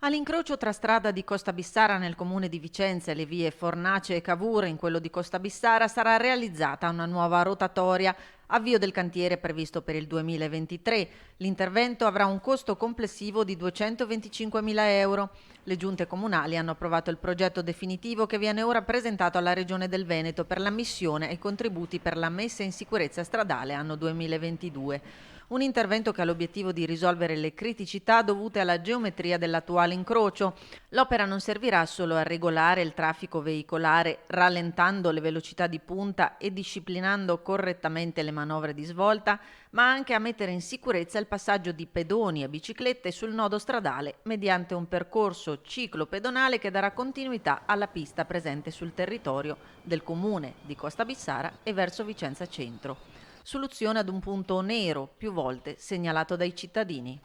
All'incrocio tra strada di Costa Bissara nel comune di Vicenza e le vie Fornace e Cavour in quello di Costa Bissara sarà realizzata una nuova rotatoria. Avvio del cantiere previsto per il 2023. L'intervento avrà un costo complessivo di 225.000 euro. Le giunte comunali hanno approvato il progetto definitivo che viene ora presentato alla Regione del Veneto per l'ammissione ai contributi per la messa in sicurezza stradale anno 2022. Un intervento che ha l'obiettivo di risolvere le criticità dovute alla geometria dell'attuale incrocio. L'opera non servirà solo a regolare il traffico veicolare, rallentando le velocità di punta e disciplinando correttamente le manovre di svolta, ma anche a mettere in sicurezza il passaggio di pedoni e biciclette sul nodo stradale mediante un percorso ciclo-pedonale che darà continuità alla pista presente sul territorio del comune di Costa Bissara e verso Vicenza Centro. Soluzione ad un punto nero più volte segnalato dai cittadini.